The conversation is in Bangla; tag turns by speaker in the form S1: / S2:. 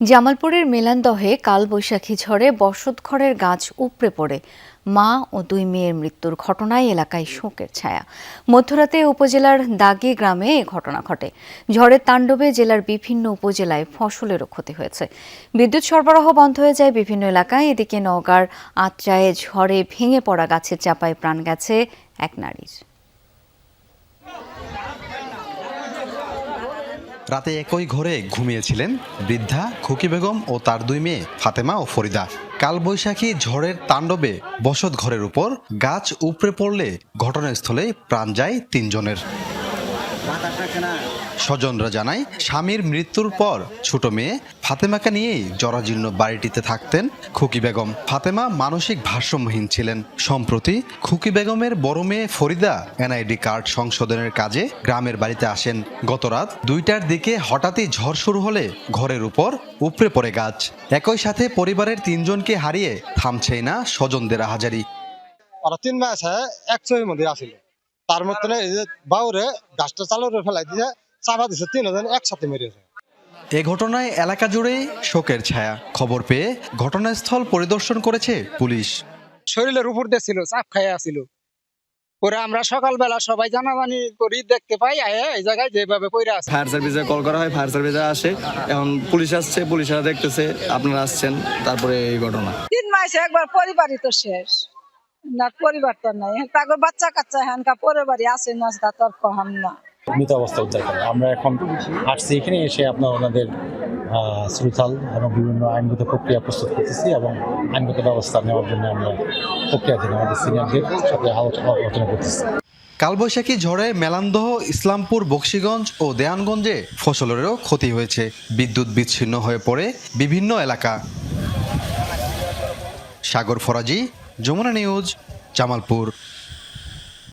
S1: জামালপুরের মেলান্দহে কালবৈশাখী ঝড়ে বসতঘরের গাছ উপড়ে পড়ে মা ও দুই মেয়ের মৃত্যুর ঘটনায় এলাকায় শোকের ছায়া। মধ্যরাতে উপজেলার দাগী গ্রামে এ ঘটনা ঘটে। ঝড়ের তাণ্ডবে জেলার বিভিন্ন উপজেলায় ফসলেরও ক্ষতি হয়েছে। বিদ্যুৎ সরবরাহ বন্ধ হয়ে যায় বিভিন্ন এলাকায়। এদিকে নওগাঁর আত্রায়ে ঝড়ে ভেঙে পড়া গাছের চাপায় প্রাণ গেছে এক নারীর।
S2: রাতে একই ঘরে ঘুমিয়েছিলেন বৃদ্ধা খুকি বেগম ও তার দুই মেয়ে ফাতেমা ও ফরিদা। কালবৈশাখী ঝড়ের তাণ্ডবে বসত ঘরের উপর গাছ উপড়ে পড়লে ঘটনাস্থলে প্রাণ যায় তিনজনের। স্বজনরা জানায়, স্বামীর মৃত্যুর পর ছোট মেয়ে ফাতেমাকে নিয়েই জরাজীর্ণ বাড়িটিতে থাকতেন খুকি বেগম। ফাতেমা মানসিক ভারসাম্যহীন ছিলেন। সম্প্রতি খুকি বেগমের বড় মেয়ে ফরিদা এনআইডি কার্ড সংশোধনের কাজে গ্রামের বাড়িতে আসেন। গতরাত 2টার দিকে হঠাৎই ঝড় শুরু হলে ঘরের উপর উপড়ে পড়ে গাছ। একই সাথে পরিবারের তিনজনকে হারিয়ে থামছেই না স্বজনদের আহাজারি।
S3: ওরা 3 মাস একশোর মধ্যে আসিল, তার মধ্যে এই যে বাউরে গাছটা চালুরে ফেলাই দিয়ে চাপা দিছে, 3 জন একসাথে মেরেছে।
S2: এ ঘটনায় এলাকা জুড়ে শোকের ছায়া। খবর পেয়ে ঘটনাস্থল পরিদর্শন করেছে পুলিশ।
S4: শরীরের উপর দিয়ে ছিল, চাপ খাইয়া ছিল। পরে আমরা সকালবেলা সবাই জানাজানি করি, দেখতে পাই এই জায়গায় যেভাবে পড়ে আছে।
S5: ফায়ার সার্ভিসে কল করা হয়, ফায়ার সার্ভিসে আসে, এখন পুলিশ আসছে, পুলিশরা দেখতেছে, আপনারা আসছেন, তারপরে এই ঘটনা।
S6: 3 মাসে একবার পরিবারই তো শেষ না, পরিবার তো নাই, তারপর বাচ্চা কাচ্চা হ্যানকা পরিবারই আছে না, তা তো আর কহাম না।
S7: মৃত অবস্থা উদ্ধার করে আমরা এখন আসছি এখানে এসে আপনার ওনাদের শ্রুতাল এবং বিভিন্ন আইনগত প্রক্রিয়া প্রস্তুত করতেছি এবং আইনগত ব্যবস্থা নেওয়ার জন্য আমরা প্রক্রিয়াধীন আমাদের সিনিয়রদের সাথে আলোচনা করতেছি।
S2: কালবৈশাখী ঝড়ে মেলান্দহ, ইসলামপুর, বকশীগঞ্জ ও দেয়ানগঞ্জে ফসলেরও ক্ষতি হয়েছে। বিদ্যুৎ বিচ্ছিন্ন হয়ে পড়ে বিভিন্ন এলাকা। সাগর ফরাজি, যমুনা নিউজ, জামালপুর।